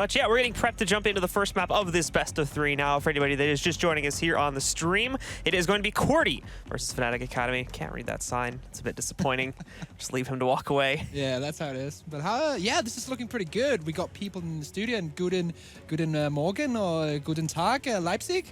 But yeah, we're getting prepped to jump into the first map of this best of 3 now. For anybody that is just joining us here on the stream, it is going to be QWERTY versus Fnatic Academy. Can't read that sign. It's a bit disappointing. Just leave him to walk away. Yeah, that's how it is. But yeah, this is looking pretty good. We got people in the studio, and guten Morgen or guten Tag, Leipzig.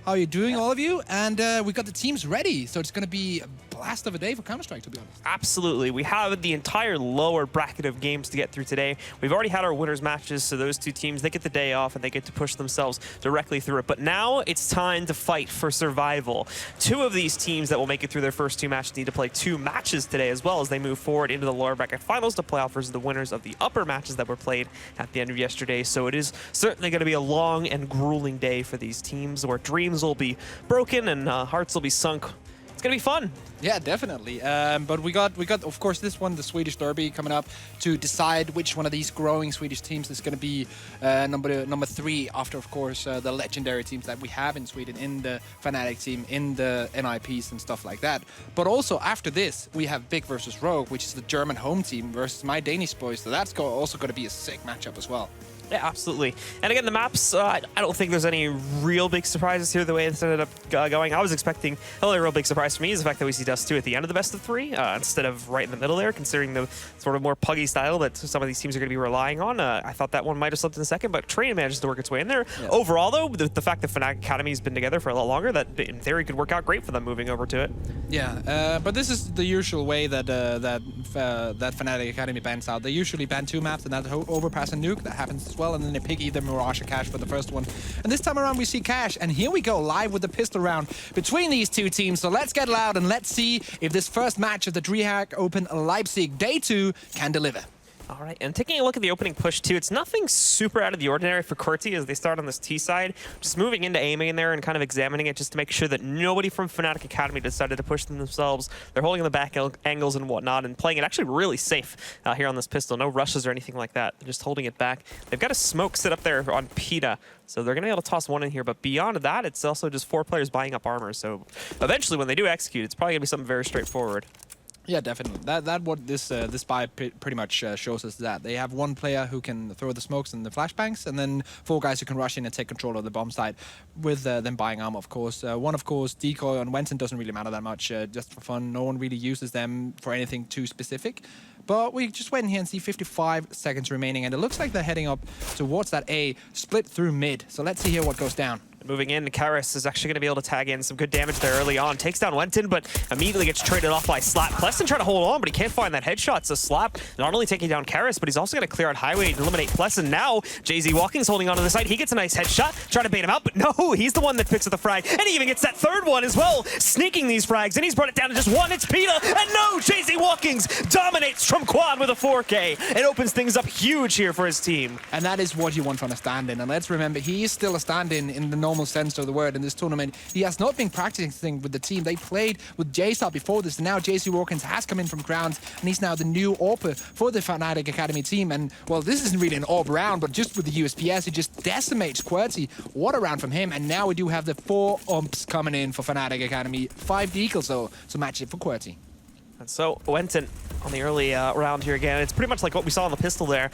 How are you doing, all of you? And we got the teams ready, so it's going to be a blast of a day for Counter-Strike, to be honest. Absolutely. We have the entire lower bracket of games to get through today. We've already had our winners matches, so those two teams, they get the day off and they get to push themselves directly through it. But now it's time to fight for survival. 2 of these teams that will make it through their first 2 matches need to play 2 matches today as well as they move forward into the lower bracket finals to play off versus the winners of the upper matches that were played at the end of yesterday. So it is certainly going to be a long and grueling day for these teams where dreams will be broken and hearts will be sunk. It's going to be fun. Yeah, definitely. But we got, of course, this one, the Swedish Derby, coming up to decide which one of these growing Swedish teams is going to be number 3 after, of course, the legendary teams that we have in Sweden, in the Fnatic team, in the NIPs and stuff like that. But also after this, we have Big versus Rogue, which is the German home team versus my Danish boys. So that's also going to be a sick matchup as well. Yeah, absolutely. And again, the maps, I don't think there's any real big surprises here the way this ended up going. I was expecting, the only real big surprise for me is the fact that we see Dust 2 at the end of the best of 3 instead of right in the middle there, considering the sort of more puggy style that some of these teams are going to be relying on. I thought that one might have slipped in a second, but Train manages to work its way in there. Yeah. Overall, though, the fact that Fnatic Academy has been together for a lot longer, that in theory could work out great for them moving over to it. Yeah, but this is the usual way that that Fnatic Academy bans out. They usually ban 2 maps, and that's Overpass and Nuke. That happens as well, and then they pick either Mirage or Cash for the first one. And this time around we see Cash, and here we go live with the pistol round between these 2 teams. So let's get loud and let's see if this first match of the DreamHack Open Leipzig Day 2 can deliver. All right, and taking a look at the opening push too, it's nothing super out of the ordinary for QWERTY as they start on this T side, just moving into A main there and kind of examining it just to make sure that nobody from Fnatic Academy decided to push them themselves. They're holding on the back angles and whatnot and playing it actually really safe here on this pistol. No rushes or anything like that. They're just holding it back. They've got a smoke set up there on PETA, so they're going to be able to toss one in here. But beyond that, it's also just 4 players buying up armor. So eventually when they do execute, it's probably going to be something very straightforward. Yeah, definitely. That what this buy pretty much shows us that they have 1 player who can throw the smokes and the flashbangs, and then 4 guys who can rush in and take control of the bomb site with them buying armor, of course. One, of course, decoy on Wenton doesn't really matter that much, just for fun. No one really uses them for anything too specific. But we just went in here and see 55 seconds remaining, and it looks like they're heading up towards that A, split through mid. So let's see here what goes down. Moving in, Karis is actually going to be able to tag in some good damage there early on. Takes down Wenton, but immediately gets traded off by Slap. Pleston trying to hold on, but he can't find that headshot. So Slap not only taking down Karis, but he's also going to clear out Highway and eliminate Pleston. Now, JZ Walking's holding onto the side. He gets a nice headshot, trying to bait him out, but no, he's the one that picks up the frag. And he even gets that 3rd one as well, sneaking these frags, and he's brought it down to just 1. It's PETA, and no, JZ Walkings dominates from quad with a 4K. It opens things up huge here for his team. And that is what you want from a stand-in. And let's remember, he is still a stand-in in the normal sense of the word in this tournament. He has not been practicing with the team. They played with JStar before this, and now JC Walkins has come in from grounds, and he's now the new AWPer for the Fnatic Academy team. And, well, this isn't really an AWP round, but just with the USPS, he just decimates QWERTY. What a round from him. And now we do have the 4 umps coming in for Fnatic Academy. 5 decals, though, to match it for QWERTY. And so, Wenton on the early round here again. It's pretty much like what we saw on the pistol there.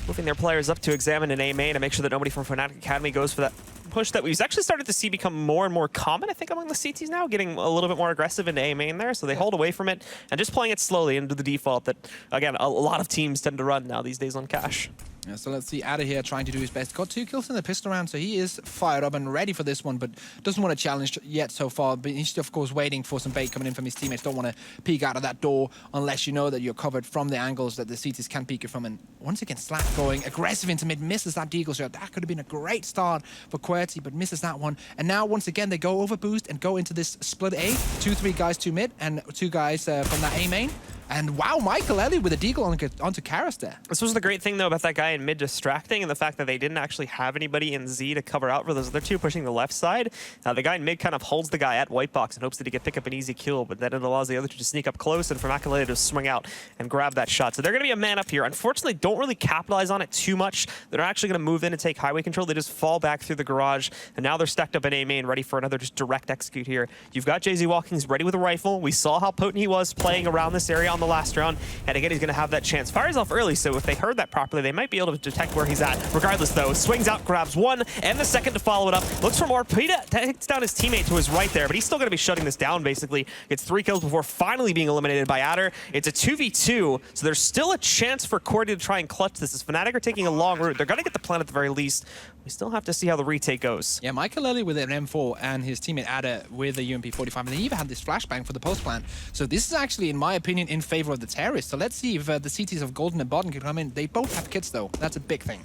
Moving their players up to examine an A main and make sure that nobody from Fnatic Academy goes for that push that we've actually started to see become more and more common, I think, among the CTs now, getting a little bit more aggressive into A main there. So they hold away from it and just playing it slowly into the default that, again, a lot of teams tend to run now these days on Cash. Yeah, so let's see, out of here trying to do his best. Got 2 kills in the pistol round, so he is fired up and ready for this one, but doesn't want to challenge yet so far. But he's, of course, waiting for some bait coming in from his teammates. Don't want to peek out of that door unless you know that you're covered from the angles that the CTs can peek you from. And once again, Slap going aggressive into mid, misses that deagle shot. That could have been a great start for QWERTY, but misses that one. And now, once again, they go over boost and go into this split A. 2-3 guys to mid, and 2 guys from that A main. And wow, Michael Ellie with a deagle onto Karis there. This was the great thing, though, about that guy in mid distracting and the fact that they didn't actually have anybody in Z to cover out for those other 2 pushing the left side. The guy in mid kind of holds the guy at white box and hopes that he can pick up an easy kill, but then it allows the other 2 to sneak up close and for Makalele to swing out and grab that shot. So they're going to be a man up here. Unfortunately, don't really capitalize on it too much. They're not actually going to move in and take highway control. They just fall back through the garage, and now they're stacked up in A main, ready for another just direct execute here. You've got JZ Walkings ready with a rifle. We saw how potent he was playing around this area on the the last round. And again, he's going to have that chance. Fires off early, so if they heard that properly, they might be able to detect where he's at. Regardless, though, swings out, grabs one, and the second to follow it up. Looks for more. Peta takes down his teammate to his right there, but he's still going to be shutting this down, basically. Gets 3 kills before finally being eliminated by Adder. It's a 2v2, so there's still a chance for QWERTY to try and clutch this, as Fnatic are taking a long route. They're going to get the plan at the very least. We still have to see how the retake goes. Yeah, Michael Ellie with an M4 and his teammate Adder with a UMP-45, and they even had this flashbang for the post plant. So this is actually, in my opinion, in favor of the terrorists. So let's see if the CTs of Golden and Bodden can come in. They both have kits, though. That's a big thing.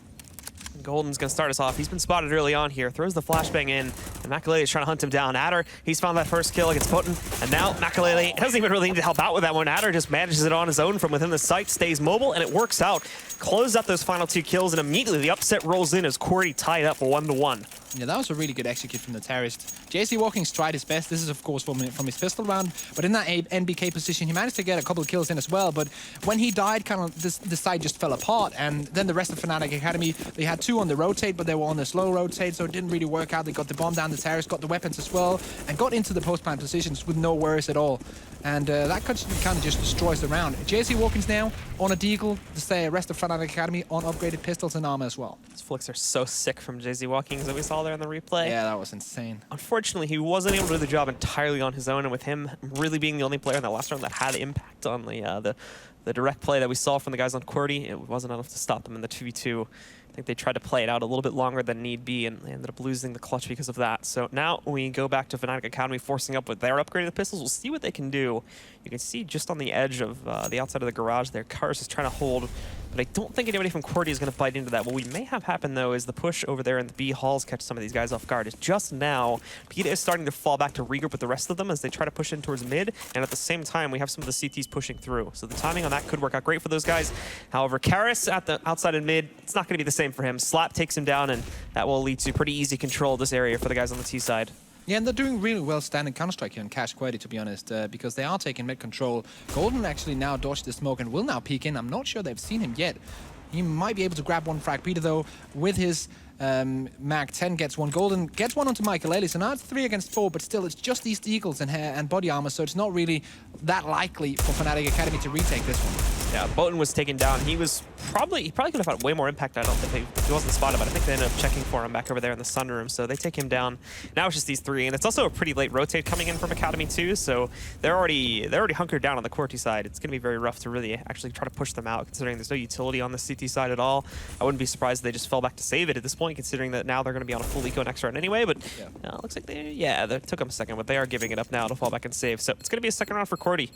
Golden's going to start us off. He's been spotted early on here. Throws the flashbang in, and Makalele is trying to hunt him down. Adder, he's found that first kill against Potent, and now Makalele doesn't even really need to help out with that one. Adder just manages it on his own from within the site, stays mobile, and it works out. Closes out those final 2 kills, and immediately the upset rolls in as QWERTY tied up 1-1. Yeah, that was a really good execute from the terrorist. JC Walking's tried his best. This is, of course, from his pistol round. But in that NBK position, he managed to get a couple of kills in as well. But when he died, kind of the side just fell apart. And then the rest of Fnatic Academy, they had 2 on the rotate, but they were on the slow rotate, so it didn't really work out. They got the bomb down, the terrorist got the weapons as well, and got into the post-plant positions with no worries at all. And that kind of just destroys the round. JC Walking's now on a deagle. The rest of Fnatic Academy on upgraded pistols and armor as well. These flicks are so sick from JC Walkings that we saw there in the replay. Yeah, that was insane. Unfortunately, he wasn't able to do the job entirely on his own, and with him really being the only player in that last round that had impact on the direct play that we saw from the guys on QWERTY, it wasn't enough to stop them in the 2v2. I think they tried to play it out a little bit longer than need be, and they ended up losing the clutch because of that. So now we go back to Fnatic Academy, forcing up with their upgraded pistols. We'll see what they can do. You can see just on the edge of the outside of the garage there, Cars is trying to hold, but I don't think anybody from QWERTY is going to bite into that. What we may have happen, though, is the push over there in the B halls catch some of these guys off guard. It's just now, Peta is starting to fall back to regroup with the rest of them as they try to push in towards mid, and at the same time, we have some of the CTs pushing through. So the timing on that could work out great for those guys. However, Karis at the outside and mid, it's not going to be the same for him. Slap takes him down, and that will lead to pretty easy control of this area for the guys on the T side. Yeah, and they're doing really well standing Counter-Strike here in Cash QWERTY, to be honest, because they are taking mid control. Golden actually now dodged the smoke and will now peek in. I'm not sure they've seen him yet. He might be able to grab one frag. Peta, though, with his Mag 10 gets one. Golden gets one onto Michael Ellie, so now it's 3 against 4, but still, it's just these deagles and body armor, so it's not really that likely for Fnatic Academy to retake this one. Yeah, Boten was taken down. He probably could have had way more impact. I don't think he wasn't spotted, but I think they ended up checking for him back over there in the sunroom. So they take him down. Now it's just these 3, and it's also a pretty late rotate coming in from Academy too. So they're already hunkered down on the QWERTY side. It's going to be very rough to really actually try to push them out, considering there's no utility on the CT side at all. I wouldn't be surprised if they just fell back to save it at this point, considering that now they're going to be on a full eco next round anyway. But looks like they took them a second, but they are giving it up now to fall back and save. So it's going to be a second round for QWERTY.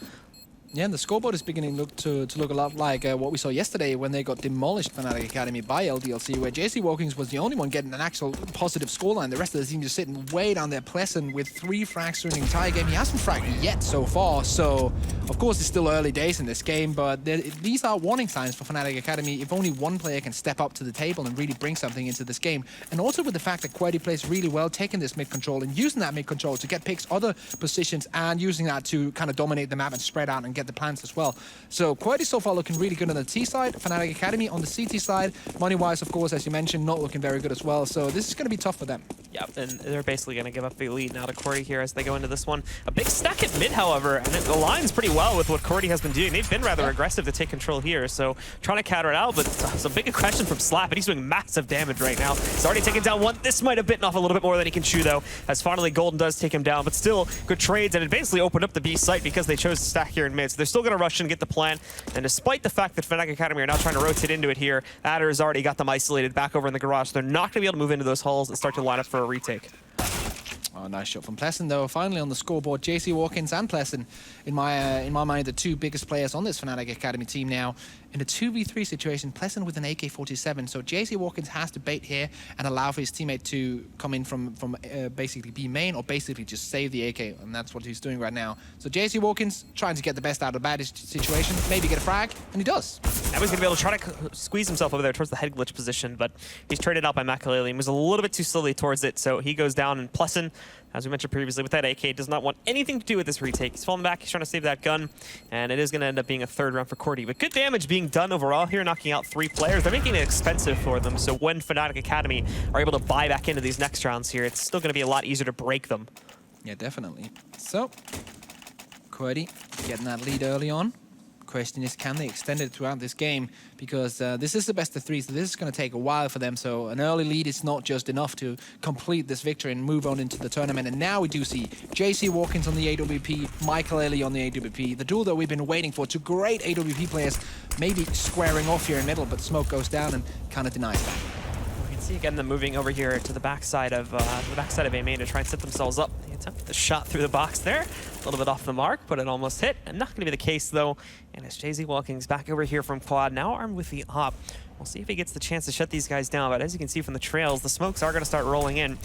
Yeah, and the scoreboard is beginning to look a lot like what we saw yesterday when they got demolished Fnatic Academy by LDLC, where JC Walkings was the only one getting an actual positive scoreline. The rest of the team just sitting way down there. Pleasant with 3 frags during the entire game. He hasn't fragged yet so far, so of course it's still early days in this game, but these are warning signs for Fnatic Academy if only one player can step up to the table and really bring something into this game. And also with the fact that QWERTY plays really well, taking this mid control and using that mid control to get picks other positions and using that to kind of dominate the map and spread out and get the plants as well. So QWERTY so far looking really good on the T side, Fnatic Academy on the CT side. Money-wise, of course, as you mentioned, not looking very good as well. So this is going to be tough for them. Yeah, and they're basically going to give up the lead now to QWERTY here as they go into this one. A big stack at mid, however, and it aligns pretty well with what QWERTY has been doing. They've been rather aggressive to take control here, so trying to counter it out, but it's a big aggression from Slap, and he's doing massive damage right now. He's already taken down one. This might have bitten off a little bit more than he can chew, though, as finally Golden does take him down, but still good trades, and it basically opened up the B site because they chose to stack here in mid, so they're still going to rush in and get the plan, and despite the fact that Fnatic Academy are now trying to rotate into it here, Adder has already got them isolated back over in the garage, so they're not going to be able to move into those halls and start to line up for a retake. Oh, nice shot from Pleasant, though. Finally on the scoreboard, JC Walkins and Pleasant, in my mind, the 2 biggest players on this Fnatic Academy team now. In a 2v3 situation, Pleasant with an AK-47, so JC Walkins has to bait here and allow for his teammate to come in from basically B main or basically just save the AK, and that's what he's doing right now. So JC Walkins trying to get the best out of the bad situation, maybe get a frag, and he does. Now he's going to be able to try to squeeze himself over there towards the head glitch position, but he's traded out by Makalele. He moves a little bit too slowly towards it, so he goes down, and Pleasant, as we mentioned previously, with that AK, does not want anything to do with this retake. He's falling back, he's trying to save that gun, and it is going to end up being a 3rd round for QWERTY. But good damage being done overall here, knocking out 3 players. They're making it expensive for them, so when Fnatic Academy are able to buy back into these next rounds here, it's still going to be a lot easier to break them. Yeah, definitely. So, QWERTY getting that lead early on. question is, can they extend it throughout this game? Because this is the best of 3, so this is going to take a while for them. So an early lead is not just enough to complete this victory and move on into the tournament. And now we do see JC Watkins on the AWP, Michael Early on the AWP, the duel that we've been waiting for. Two great AWP players maybe squaring off here in middle, but smoke goes down and kind of denies that. We can see again them moving over here to the backside of A main to try and set themselves up. They attempt the shot through the box there, a little bit off the mark, but it almost hit. And not going to be the case though. And as JZ Walking's back over here from quad, now armed with the op. We'll see if he gets the chance to shut these guys down, but as you can see from the trails, the smokes are going to start rolling in.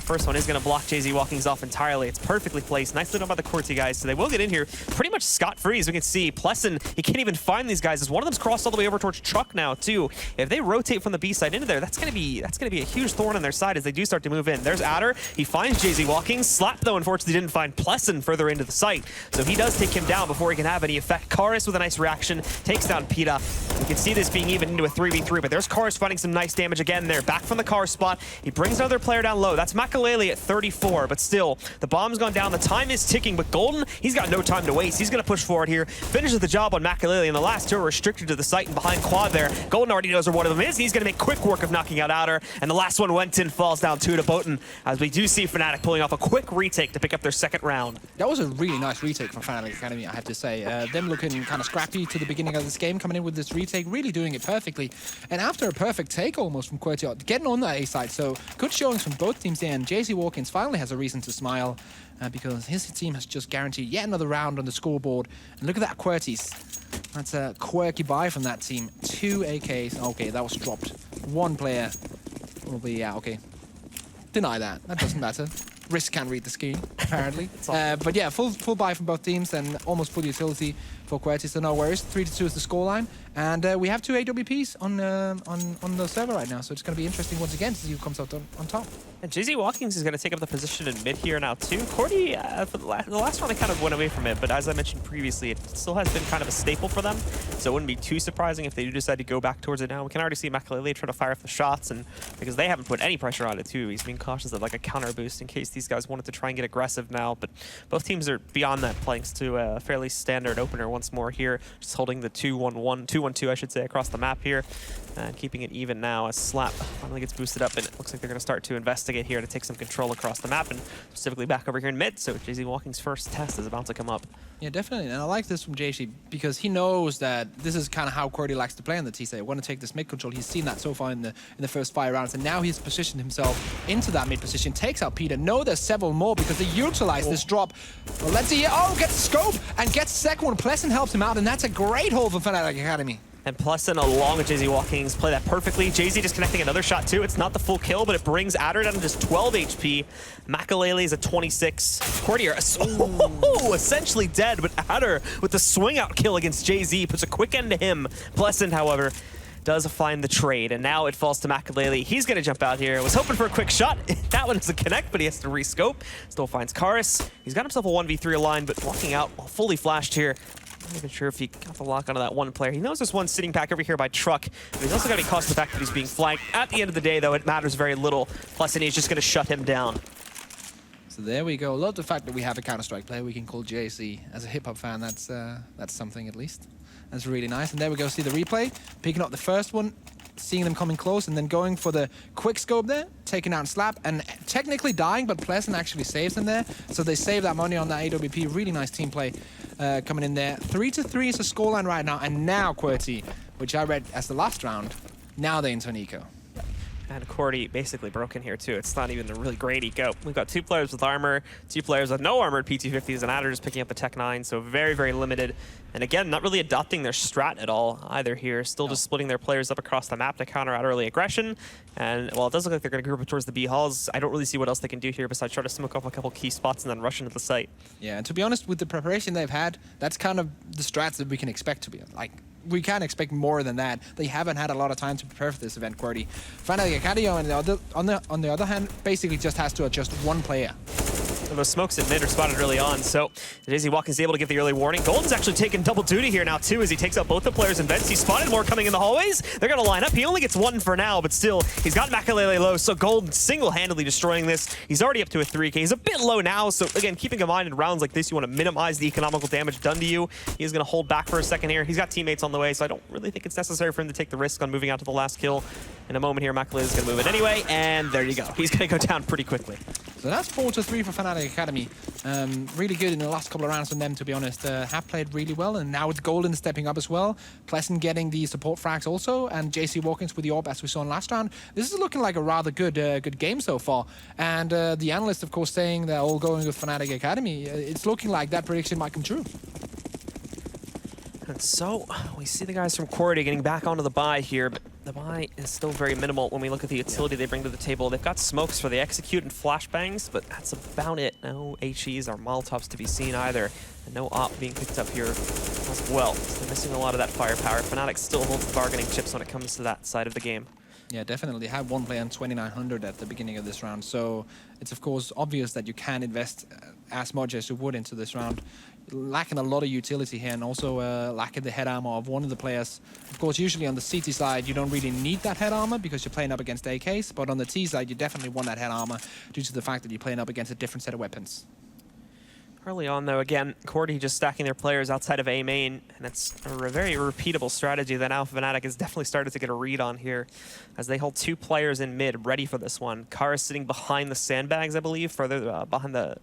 First one is going to block JZ Walkings off entirely. It's perfectly placed. Nicely done by the QWERTY guys, so they will get in here pretty much scot-free, as we can see. Plesson, he can't even find these guys, as one of them's crossed all the way over towards Truck now, too. If they rotate from the B side into there, that's going to be a huge thorn on their side as they do start to move in. There's Adder. He finds JZ Walkings. Slap, though, unfortunately didn't find Plesson further into the site, so he does take him down before he can have any effect. Karis with a nice reaction takes down Pita. You can see this being even into a 3v3, but there's Karis finding some nice damage again there. Back from the car spot. He brings another player down low. That's Makalele at 34, but still, the bomb's gone down. The time is ticking, but Golden, he's got no time to waste. He's going to push forward here, finishes the job on Makalele, and the last two are restricted to the site and behind quad there. Golden already knows where one of them is. He's going to make quick work of knocking out Adder, and the last one went in, falls down 2 to Boten, as we do see Fnatic pulling off a quick retake to pick up their second round. That was a really nice retake from Fnatic Academy, I have to say. Them looking kind of scrappy to the beginning of this game, coming in with this retake, really doing it perfectly. And after a perfect take almost from QWERTY, getting on that A side, so good showings from both teams there, and JC Walkins finally has a reason to smile because his team has just guaranteed yet another round on the scoreboard. And look at that QWERTY's. That's a quirky buy from that team. 2 AKs. Okay, that was dropped. One player will be, yeah, okay. Deny that. That doesn't matter. Risk can't read the screen, apparently. But yeah, full buy from both teams and almost full utility for QWERTY, so no worries. 3-2 is the scoreline. And we have 2 AWPs on the server right now, so it's going to be interesting once again to see who comes out on top. And JZ Walkings is going to take up the position in mid here now too. QWERTY, for the last round, they kind of went away from it, but as I mentioned previously, it still has been kind of a staple for them, so it wouldn't be too surprising if they do decide to go back towards it now. We can already see Makalele try to fire off the shots, and because they haven't put any pressure on it too, he's being cautious of like a counter boost in case these guys wanted to try and get aggressive now, but both teams are beyond that, playing to a fairly standard opener once more here, just holding the 2-1-2 I should say, across the map here, and keeping it even now as Slap finally gets boosted up, and it looks like they're going to start to investigate here to take some control across the map, and specifically back over here in mid, so JZ Walking's first test is about to come up. Yeah, definitely, and I like this from JC because he knows that this is kind of how QWERTY likes to play in the T-Side. They want to take this mid control. He's seen that so far in the first 5 rounds, and now he's positioned himself into that mid position, takes out Peter. No, there's several more because they utilize this drop. Well, let's see. Oh, gets scope and gets the second one. Plesson helps him out, and that's a great hold for Fnatic Academy. And Plesson, along with JZ Walkings, play that perfectly. JZ just connecting another shot too. It's not the full kill, but it brings Adder down to just 12 HP. Makalele is at 26. QWERTY are essentially dead, but Adder with the swing out kill against JZ puts a quick end to him. Plesson, however, does find the trade, and now it falls to Makalele. He's going to jump out here. Was hoping for a quick shot. That one doesn't connect, but he has to rescope. Still finds Karis. He's got himself a 1v3 aligned, but walking out while fully flashed here. I'm not even sure if he got the lock onto that one player. He knows there's one sitting back over here by Truck, but he's also got to be caused the fact that he's being flanked. At the end of the day, though, it matters very little. Plus, he's just going to shut him down. So there we go. Love the fact that we have a Counter-Strike player we can call JC. As a hip-hop fan, that's something at least. That's really nice. And there we go, see the replay. Picking up the first one, seeing them coming close, and then going for the quick scope there, taking out Slap, and technically dying, but Plesson actually saves them there. So they save that money on that AWP. Really nice team play coming in there. 3-3 is the scoreline right now, and now QWERTY, which I read as the last round, now they're into an eco. And QWERTY basically broken here too. It's not even a really great eco. We've got 2 players with armor, 2 players with no armored P250s, and Adder just picking up the Tech 9, so very, very limited. And again, not really adopting their strat at all either here. Still just splitting their players up across the map to counter out early aggression. And while it does look like they're going to group up towards the B halls, I don't really see what else they can do here besides try to smoke off a couple key spots and then rush into the site. Yeah, and to be honest, with the preparation they've had, that's kind of the strats that we can expect to be. Like, we can't expect more than that. They haven't had a lot of time to prepare for this event, Fnatic Academy, on the other hand, basically just has to adjust one player. those smokes at mid are spotted early on, so Jay-Z Watkins is able to give the early warning. Golden's actually taking double duty here now too as he takes out both the players in vents. He's spotted more coming in the hallways. They're going to line up. He only gets one for now, but still, he's got Makalele low, so Golden single-handedly destroying this. He's already up to a 3K. He's a bit low now, so again, keeping in mind in rounds like this, you want to minimize the economical damage done to you. He's going to hold back for a second here. He's got teammates on the way, so I don't really think it's necessary for him to take the risk on moving out to the last kill. In a moment here, Makalele is going to move it anyway, and there you go. He's going to go down pretty quickly. So that's 4-3 for Fnatic Academy. Really good in the last couple of rounds from them, to be honest. Have played really well, and now it's Golden stepping up as well. Pleasant getting the support frags also, and JC Watkins with the AWP as we saw in last round. This is looking like a rather good game so far. And the analysts, of course, saying they're all going with Fnatic Academy. It's looking like that prediction might come true. And so we see the guys from QWERTY getting back onto the buy here, but the buy is still very minimal when we look at the utility they bring to the table. They've got smokes for the execute and flashbangs, but that's about it. No HEs or Molotovs to be seen either, and no AWP being picked up here as well. So they're missing a lot of that firepower. Fnatic still holds the bargaining chips when it comes to that side of the game. Yeah, definitely. Had one play on 2,900 at the beginning of this round, so it's of course obvious that you can invest as much as you would into this round. Lacking a lot of utility here, and also lacking the head armor of one of the players. Of course, usually on the CT side, you don't really need that head armor because you're playing up against AKs, but on the T side, you definitely want that head armor due to the fact that you're playing up against a different set of weapons. Early on, though, again, QWERTY just stacking their players outside of A main, and it's a very repeatable strategy that now Fnatic has definitely started to get a read on here, as they hold two players in mid ready for this one. Kara sitting behind the sandbags, I believe, further behind the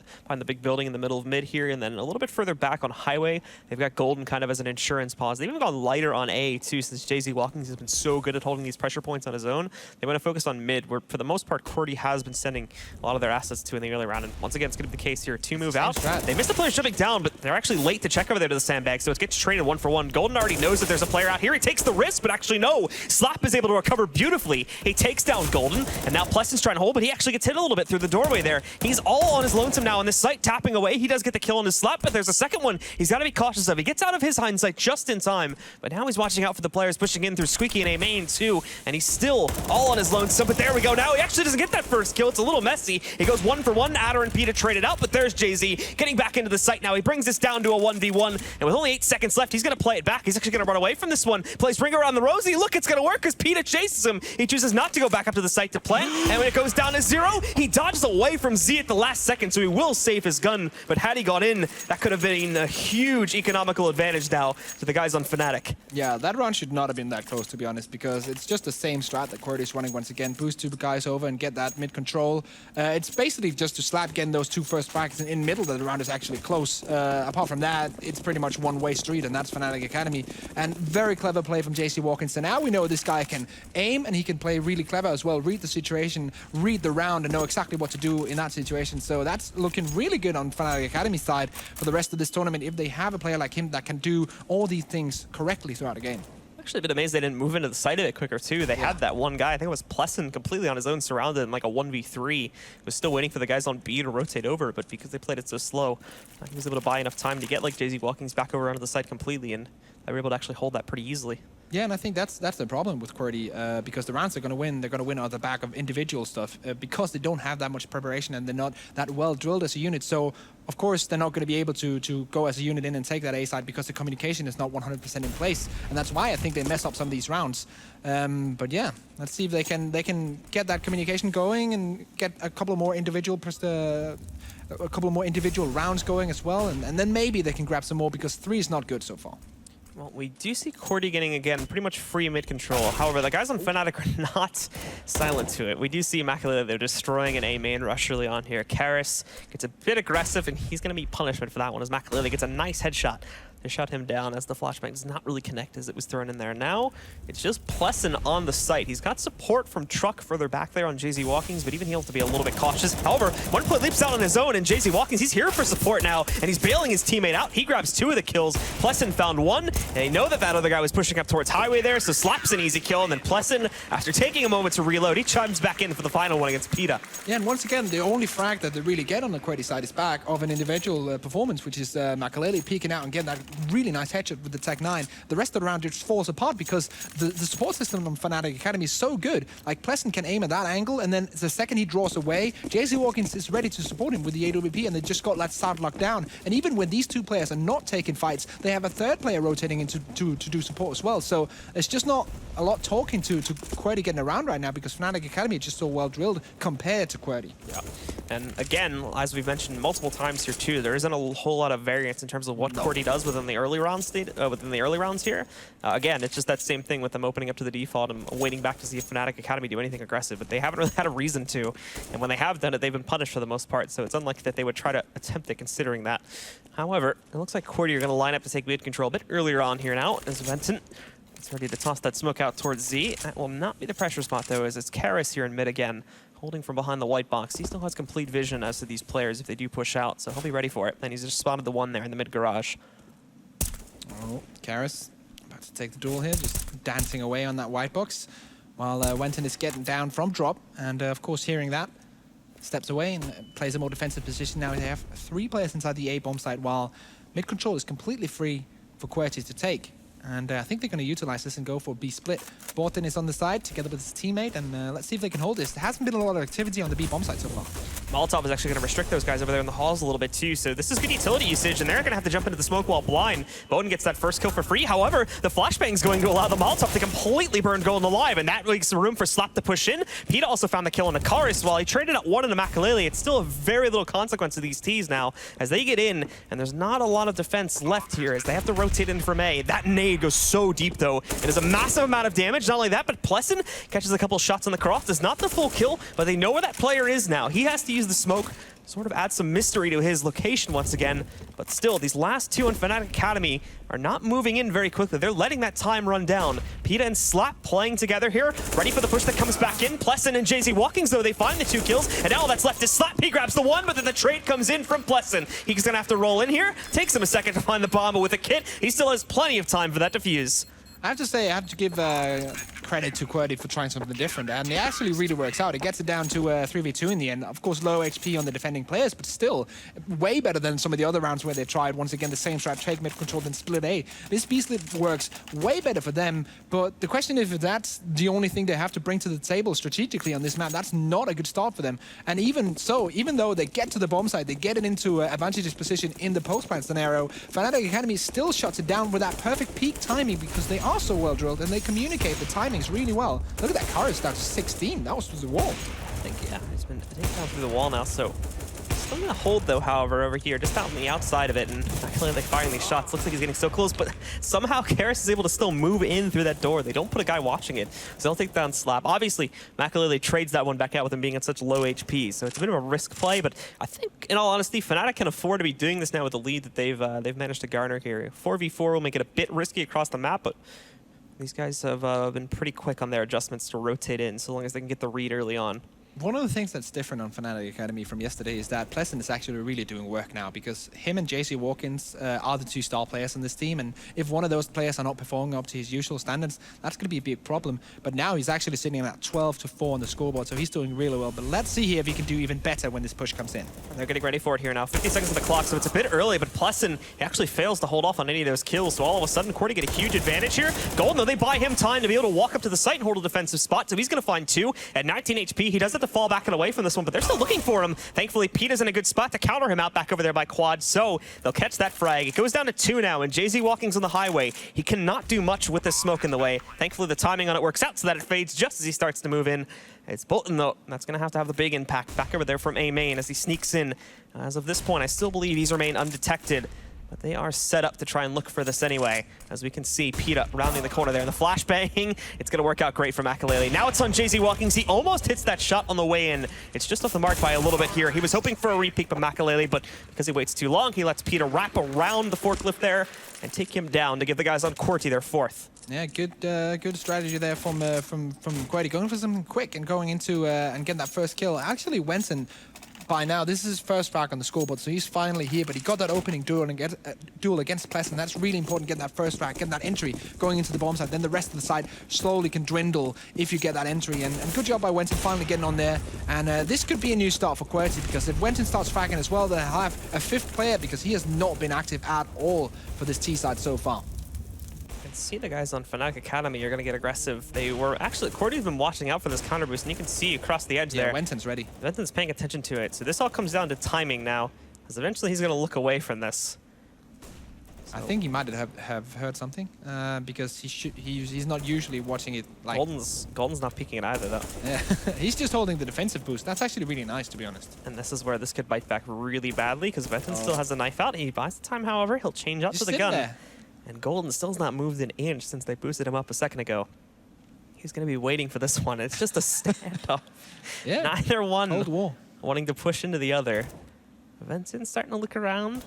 big building in the middle of mid here, and then a little bit further back on Highway, they've got Golden kind of as an insurance pause. They've even gone lighter on A, too, since Jay-Z Watkins has been so good at holding these pressure points on his own. They want to focus on mid, where for the most part, QWERTY has been sending a lot of their assets to in the early round, and once again, it's going to be the case here. Two move out. They missed the player jumping down, but they're actually late to check over there to the sandbag, so it gets traded 1-for-1. Golden already knows that there's a player out here. He takes the risk, but actually no. Slap is able to recover beautifully. He takes down Golden, and now Pleasant's trying to hold, but he actually gets hit a little bit through the doorway there. He's all on his lonesome now on this site, tapping away. He does get the kill on his Slap, but there's a second one he's got to be cautious of. He gets out of his hindsight just in time, but now he's watching out for the players pushing in through Squeaky and A main too, and he's still all on his lonesome, but there we go. Now he actually doesn't get that first kill. It's a little messy. He goes 1-for-1. Adder and Peta traded out, but there's Jay-Z getting back into the site now. He brings this down to a 1v1, and with only 8 seconds left, he's going to play it back. He's actually going to run away from this one. Plays Ring Around the Rosie. Look, it's going to work because Peta chases him. He chooses not to go back up to the site to plant, and when it goes down to 0, he dodges away from Z at the last second, so he will save his gun, but had he got in, that could have been a huge economical advantage now to the guys on Fnatic. Yeah, that round should not have been that close, to be honest, because it's just the same strat that QWERTY is running once again. Boost two guys over and get that mid control. It's basically just to Slap getting those two first frags in middle that the round is actually close. Apart from that, it's pretty much one-way street, and that's Fnatic Academy. And very clever play from JC Watkins. So now we know this guy can aim, and he can play really clever as well. Read the situation, read the round, and know exactly what to do in that situation. So that's looking really good on Fnatic Academy's side for the rest of this tournament if they have a player like him that can do all these things correctly throughout the game. Actually a bit amazed they didn't move into the site a bit quicker too. They had that one guy, I think it was Pleasant, completely on his own, surrounded in like a 1v3. He was still waiting for the guys on B to rotate over, but because they played it so slow, he was able to buy enough time to get like JZ Watkins back over onto the site completely, and they were able to actually hold that pretty easily. Yeah, and I think that's the problem with QWERTY, because the rounds they're going to win on the back of individual stuff, because they don't have that much preparation and they're not that well drilled as a unit. So, of course, they're not going to be able to go as a unit in and take that A side because the communication is not 100% in place, and that's why I think they mess up some of these rounds. But yeah, let's see if they can get that communication going and get a couple more individual rounds going as well, and then maybe they can grab some more, because 3 is not good so far. Well, we do see QWERTY getting, again, pretty much free mid-control. However, the guys on Fnatic are not silent to it. We do see Makalele, they're destroying an A main rush early on here. Karis gets a bit aggressive, and he's going to meet punishment for that one, as Makalele gets a nice headshot. They shot him down as the flashbang does not really connect as it was thrown in there. Now, it's just Pleasant on the site. He's got support from Truck further back there on JZ Watkins, but even he'll have to be a little bit cautious. However, one play leaps out on his own, and JZ Watkins, he's here for support now, and he's bailing his teammate out. He grabs 2 of the kills. Pleasant found 1, and they know that that other guy was pushing up towards Highway there, so Slap's an easy kill, and then Pleasant, after taking a moment to reload, he chimes back in for the final one against Peta. Yeah, and once again, the only frag that they really get on the QWERTY side is back of an individual performance, which is Makalele peeking out and getting that really nice headshot with the Tech 9. The rest of the round just falls apart because the support system on Fnatic Academy is so good. Like, Pleasant can aim at that angle, and then the second he draws away, JC Watkins is ready to support him with the AWP, and they just got that start locked down. And even when these two players are not taking fights, they have a third player rotating in to do support as well. So it's just not a lot talking to QWERTY getting around right now because Fnatic Academy is just so well drilled compared to QWERTY. Yeah. And again, as we've mentioned multiple times here too, there isn't a whole lot of variance in terms of what QWERTY does within the early rounds here. Again, it's just that same thing with them opening up to the default and waiting back to see if Fnatic Academy do anything aggressive, but they haven't really had a reason to. And when they have done it, they've been punished for the most part, so it's unlikely that they would try to attempt it considering that. However, it looks like QWERTY are going to line up to take mid control a bit earlier on here now as Venton is ready to toss that smoke out towards Z. That will not be the pressure spot though, as it's Karis here in mid again, holding from behind the white box. He still has complete vision as to these players if they do push out, so he'll be ready for it. And he's just spotted the one there in the mid garage. Oh, Karis about to take the duel here, just dancing away on that white box, while Wenton is getting down from drop, and of course hearing that, steps away and plays a more defensive position. Now they have 3 players inside the A bomb site, while mid control is completely free for QWERTY to take. And I think they're going to utilize this and go for B split. Borton is on the side together with his teammate, and let's see if they can hold this. There hasn't been a lot of activity on the B bomb site so far. Molotov is actually going to restrict those guys over there in the halls a little bit too, so this is good utility usage, and they're going to have to jump into the smoke wall blind. Bowden gets that first kill for free. However, the flashbang's going to allow the Molotov to completely burn Golden alive, and that leaves room for Slap to push in. Peta also found the kill on Akaris. While he traded out one in a Makalele, it's still a very little consequence of these Ts now as they get in, and there's not a lot of defense left here as they have to rotate in from A. That nade goes so deep though. It is a massive amount of damage. Not only that, but Plessen catches a couple shots on the croft. It's not the full kill, but they know where that player is now. He has to use the smoke, sort of add some mystery to his location once again. But still, these last 2 on Fnatic Academy are not moving in very quickly. They're letting that time run down. Peta and Slap playing together here, ready for the push that comes back in. Plessen and JZ Walkings, though, they find the 2 kills, and now all that's left is Slap. He grabs the 1, but then the trade comes in from Plessen. He's gonna have to roll in here. Takes him a second to find the bomb, but with a kit, he still has plenty of time for that defuse. I have to say, I have to give credit to QWERTY for trying something different, and it actually really works out. It gets it down to 3v2 in the end. Of course, low HP on the defending players, but still way better than some of the other rounds where they tried, once again, the same strat, take mid control, then split A. This B-split works way better for them, but the question is if that's the only thing they have to bring to the table strategically on this map. That's not a good start for them. And even so, even though they get to the bomb site, they get it into advantageous position in the post-plant scenario, Fnatic Academy still shuts it down with that perfect peak timing because they are so well drilled and they communicate the timings really well. Look at that Karis down to 16. That was through the wall. I think, yeah, he's been taken down through the wall now, so still gonna hold though, however, over here, just out on the outside of it, and actually like firing these shots. Looks like he's getting so close, but somehow Karis is able to still move in through that door. They don't put a guy watching it, so they'll take down Slap. Obviously, Makalele trades that one back out with him being at such low HP, so it's a bit of a risk play, but I think, in all honesty, Fnatic can afford to be doing this now with the lead that they've managed to garner here. 4v4 will make it a bit risky across the map, but these guys have been pretty quick on their adjustments to rotate in, so long as they can get the read early on. One of the things that's different on Fnatic Academy from yesterday is that Pleasant is actually really doing work now because him and JC Watkins are the 2 star players on this team, and if one of those players are not performing up to his usual standards, that's going to be a big problem. But now he's actually sitting at 12-4 on the scoreboard, so he's doing really well. But let's see here if he can do even better when this push comes in. And they're getting ready for it here now. 50 seconds on the clock, so it's a bit early, but Plessen actually fails to hold off on any of those kills, so all of a sudden, QWERTY get a huge advantage here. Golden, though, they buy him time to be able to walk up to the site and hold a defensive spot, so he's going to find 2 at 19 HP. He does have to fall back and away from this one, but they're still looking for him. Thankfully, Peta's in a good spot to counter him out back over there by Quad, so they'll catch that frag. It goes down to 2 now, and JZ Walking's on the highway. He cannot do much with this smoke in the way. Thankfully, the timing on it works out so that it fades just as he starts to move in. It's Bolton, though. That's going to have the big impact back over there from A main as he sneaks in. As of this point, I still believe he's remained undetected, but they are set up to try and look for this anyway. As we can see, Peta rounding the corner there in the flashbang. It's going to work out great for Makalele. Now it's on JZ Walkings. He almost hits that shot on the way in. It's just off the mark by a little bit here. He was hoping for a repeat by Makalele, but because he waits too long, he lets Peta wrap around the forklift there and take him down to give the guys on QWERTY their 4th. Yeah, good strategy there from QWERTY, going for something quick and going into and getting that first kill. Actually, Wenton by now. This is his first frag on the scoreboard, so he's finally here, but he got that opening duel against Pleasant. That's really important, getting that first frag, getting that entry, going into the bomb side. Then the rest of the side slowly can dwindle if you get that entry. And good job by Wenton finally getting on there. And this could be a new start for QWERTY, because if Wenton starts fragging as well, they'll have a 5th player, because he has not been active at all for this T side so far. See the guys on Fnatic Academy are going to get aggressive. They were actually, QWERTY's been watching out for this counter boost, and you can see across the edge there. Wenton's ready. Wenton's paying attention to it. So this all comes down to timing now, because eventually he's going to look away from this. I think he might have heard something, because he's not usually watching it like... Golden's not peeking it either, though. Yeah. He's just holding the defensive boost. That's actually really nice, to be honest. And this is where this could bite back really badly, because Wenton still has a knife out. He buys the time, however. He'll change up to the gun. There. And Golden still's not moved an inch since they boosted him up a second ago. He's going to be waiting for this one. It's just a standoff. Yeah. Neither one Cold War. wanting to push into the other. Venton's starting to look around.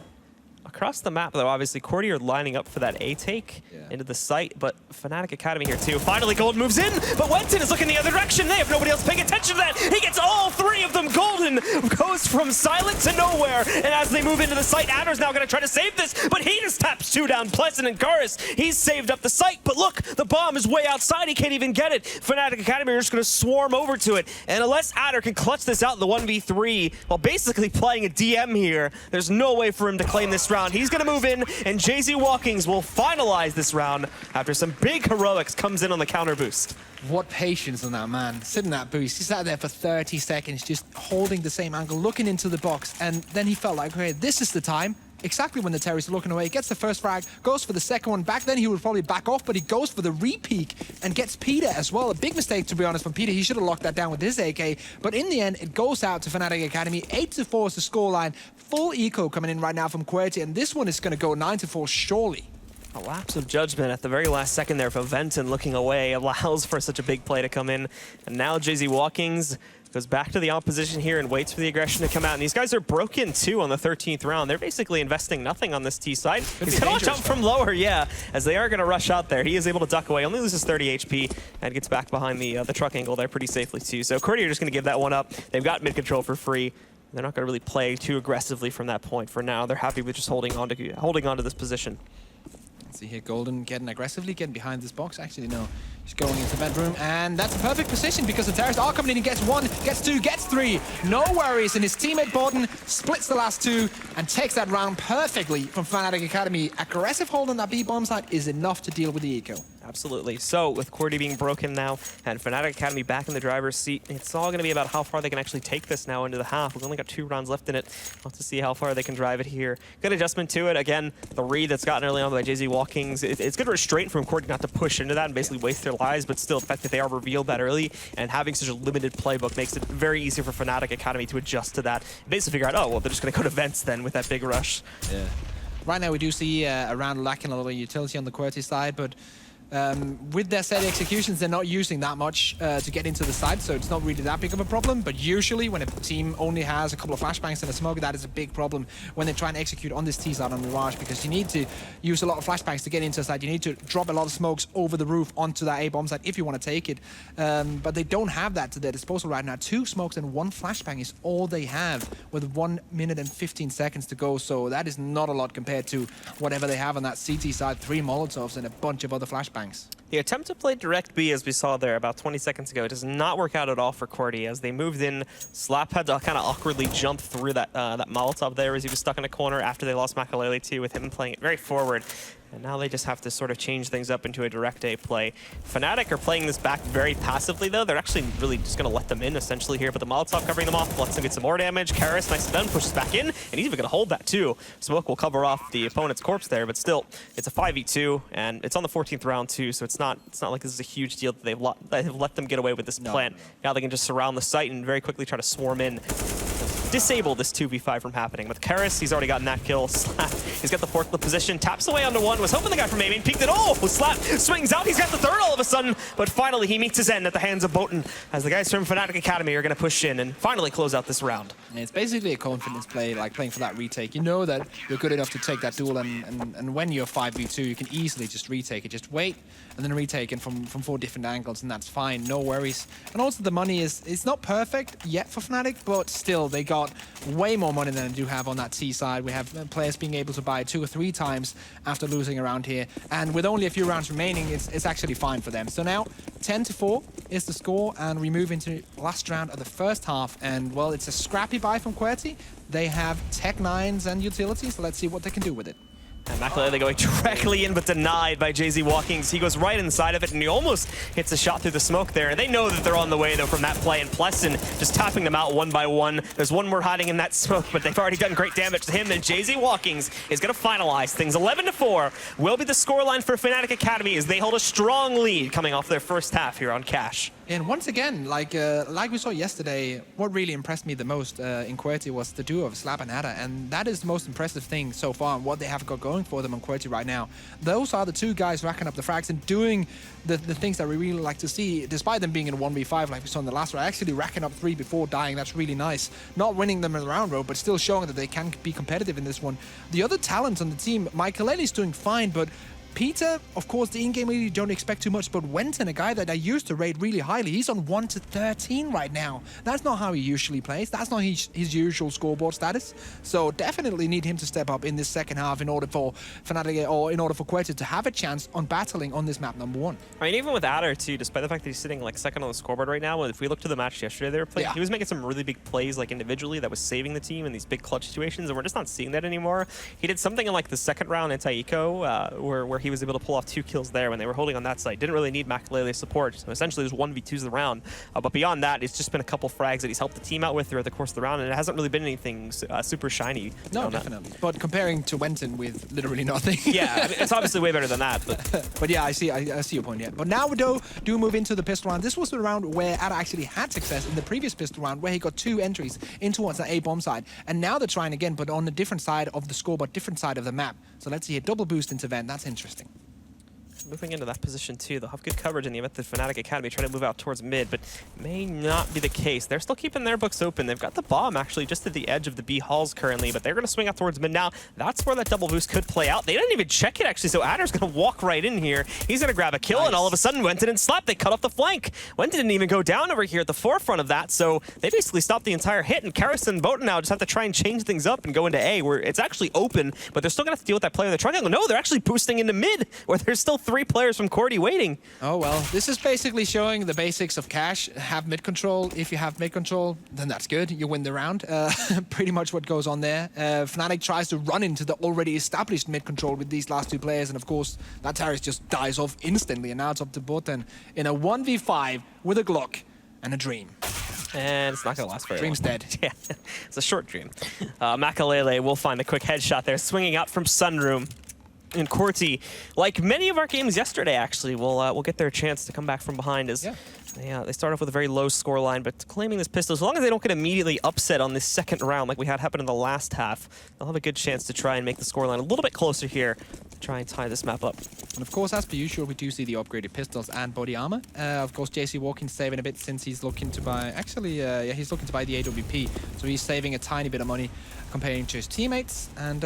Across the map, though, obviously, QWERTY are lining up for that A take into the site, but Fnatic Academy here, too. Finally, Golden moves in, but Wenton is looking the other direction. They have nobody else paying attention to that. He gets all 3 of them. Golden goes from silent to nowhere, and as they move into the site, Adder's now going to try to save this, but he just taps 2 down. Pleasant and Karis, he's saved up the site, but look, the bomb is way outside. He can't even get it. Fnatic Academy are just going to swarm over to it, and unless Adder can clutch this out in the 1v3, while basically playing a DM here, there's no way for him to claim this round. He's going to move in, and JZ Walkings will finalize this round after some big heroics comes in on the counter boost. What patience on that man, sitting that boost. He sat there for 30 seconds just holding the same angle, looking into the box, and then he felt like, okay, this is the time. Exactly when the terrorists are looking away, gets the first frag, goes for the second one. Back then he would probably back off, but he goes for the re-peek and gets Peter as well. A big mistake, to be honest, from Peter. He should have locked that down with his AK, but in the end, it goes out to Fnatic Academy. 8-4 is the scoreline. Full eco coming in right now from QWERTY, and this one is going to go 9-4 surely. A lapse of judgment at the very last second there for Venton looking away allows for such a big play to come in. And now JZ Walkings goes back to the opposition here and waits for the aggression to come out. And these guys are broken too on the 13th round. They're basically investing nothing on this T side. He's going to watch out from lower, as they are going to rush out there. He is able to duck away, only loses 30 HP, and gets back behind the truck angle there pretty safely too. So QWERTY are just going to give that one up. They've got mid control for free. They're not going to really play too aggressively from that point for now. They're happy with just holding on to this position. See here, Golden getting aggressively, getting behind this box. Actually, no, he's going into the bedroom, and that's a perfect position because the terrorists are coming in. He gets 1, gets 2, gets 3. No worries, and his teammate Borden splits the last 2 and takes that round perfectly from Fnatic Academy. Aggressive hold on that B-bomb side is enough to deal with the eco. Absolutely. So with QWERTY being broken now and Fnatic Academy back in the driver's seat, it's all going to be about how far they can actually take this now into the half. We've only got 2 rounds left in it. We'll have to see how far they can drive it here. Good adjustment to it. Again, the read that's gotten early on by JZ Walkings. It's good restraint from QWERTY not to push into that and basically waste their lives, but still the fact that they are revealed that early and having such a limited playbook makes it very easy for Fnatic Academy to adjust to that. Basically figure out, oh, well, they're just going to go to vents then with that big rush. Yeah. Right now we do see a round lacking a little utility on the QWERTY side, but with their steady executions, they're not using that much to get into the side, so it's not really that big of a problem. But usually when a team only has a couple of flashbangs and a smoke, that is a big problem when they try and execute on this T side on Mirage, because you need to use a lot of flashbangs to get into the side. You need to drop a lot of smokes over the roof onto that A-bomb side if you want to take it. But they don't have that to their disposal right now. 2 smokes and 1 flashbang is all they have with 1 minute and 15 seconds to go. So that is not a lot compared to whatever they have on that CT side. 3 Molotovs and a bunch of other flashbangs. The attempt to play direct B, as we saw there about 20 seconds ago, does not work out at all for QWERTY. As they moved in, Slap had to kind of awkwardly jump through that Molotov there as he was stuck in a corner after they lost Makalele too, with him playing it very forward. And now they just have to sort of change things up into a direct A play. Fnatic are playing this back very passively, though. They're actually really just going to let them in, essentially, here. But the Molotov covering them off lets them get some more damage. Karis, nicely done, pushes back in, and he's even going to hold that, too. Smoke will cover off the opponent's corpse there, but still, it's a 5v2, and it's on the 14th round, too, so it's not like this is a huge deal that they've let them get away with this plant. Now they can just surround the site and very quickly try to swarm in. Disable this 2v5 from happening. With Karis, he's already gotten that kill. Slap, he's got the forklift position, taps away onto 1, was hoping the guy from A-main peeked it. Oh, Slap swings out, he's got the 3rd all of a sudden, but finally he meets his end at the hands of Boten, as the guys from Fnatic Academy are going to push in and finally close out this round. And it's basically a confidence play, like playing for that retake. You know that you're good enough to take that duel, and when you're 5v2, you can easily just retake it. Just wait, and then retake it from 4 different angles, and that's fine, no worries. And also the money is, it's not perfect yet for Fnatic, but still, they got shot. Way more money than they do have on that T side. We have players being able to buy 2 or 3 times after losing around here. And with only a few rounds remaining, it's actually fine for them. So now 10-4 is the score, and we move into last round of the first half. And well, it's a scrappy buy from QWERTY. They have Tech 9s and utilities, so let's see what they can do with it. And McAlealy going directly in, but denied by JZ Walkings. He goes right inside of it, and he almost hits a shot through the smoke there. And they know that they're on the way, though, from that play. And Pleston just tapping them out one by one. There's one more hiding in that smoke, but they've already done great damage to him. And JZ Walkings is going to finalize things. 11-4 will be the scoreline for Fnatic Academy as they hold a strong lead coming off their first half here on Cash. And once again, like we saw yesterday, what really impressed me the most in QWERTY was the duo of Slap and Ada, and that is the most impressive thing so far, and what they have got going for them on QWERTY right now. Those are the two guys racking up the frags and doing the things that we really like to see, despite them being in a 1v5 like we saw in the last round, actually racking up 3 before dying. That's really nice. Not winning them in the round road, but still showing that they can be competitive in this one. The other talent on the team, McAlealy's doing fine, but Peter, of course, the in-game you don't expect too much, but Wenton, a guy that I used to rate really highly, he's on 1-13 right now. That's not how he usually plays. That's not his usual scoreboard status. So definitely need him to step up in this second half in order for Fnatic, or in order for QWERTY to have a chance on battling on this map number 1. I mean, even with Adder, too, despite the fact that he's sitting like second on the scoreboard right now, if we look to the match yesterday they were playing, he was making some really big plays like individually that was saving the team in these big clutch situations, and we're just not seeing that anymore. He did something in like the second round anti-eco where he was able to pull off 2 kills there when they were holding on that side. Didn't really need McAlealy's support, so essentially there's 1v2s the round. But beyond that, it's just been a couple frags that he's helped the team out with throughout the course of the round, and it hasn't really been anything super shiny. No, definitely. But comparing to Wenton with literally nothing. Yeah, I mean, it's obviously way better than that. But yeah, I see your point, yeah. But now we do move into the pistol round. This was the round where Ada actually had success in the previous pistol round, where he got 2 entries in towards that A-bomb side. And now they're trying again, but on a different side of the scoreboard, different side of the map. So let's see a double boost into Vent. That's interesting. Moving into that position too, they'll have good coverage in the event that Fnatic Academy try to move out towards mid, but may not be the case. They're still keeping their books open. They've got the bomb actually just at the edge of the B halls currently, but they're going to swing out towards mid now. That's where that double boost could play out. They didn't even check it actually, so Adder's going to walk right in here. He's going to grab a kill, and all of a sudden Wenton and Slap, they cut off the flank. Wenton didn't even go down over here at the forefront of that, so they basically stopped the entire hit, and Karis and Botan now just have to try and change things up and go into A, where it's actually open, but they're still going to have to deal with that player in the triangle. No, they're actually boosting into mid, where there's still 3 players from QWERTY waiting. Oh, well, this is basically showing the basics of Cash. Have mid control. If you have mid control, then that's good. You win the round. Pretty much what goes on there. Fnatic tries to run into the already established mid control with these last 2 players, and of course, that Terrace just dies off instantly, and now it's up to Botan in a 1v5 with a Glock and a Dream. And it's not going to last very long. Dream's dead. Yeah, it's a short Dream. McAlealy will find the quick headshot there, swinging out from Sunroom. And QWERTY, like many of our games yesterday, actually, will get their chance to come back from behind as they start off with a very low score line, but claiming this pistol, as long as they don't get immediately upset on this second round like we had happen in the last half, they'll have a good chance to try and make the score line a little bit closer here to try and tie this map up. And of course, as per usual, we do see the upgraded pistols and body armor. Of course, JC Walking's saving a bit since he's looking to buy, he's looking to buy the AWP, so he's saving a tiny bit of money comparing to his teammates, and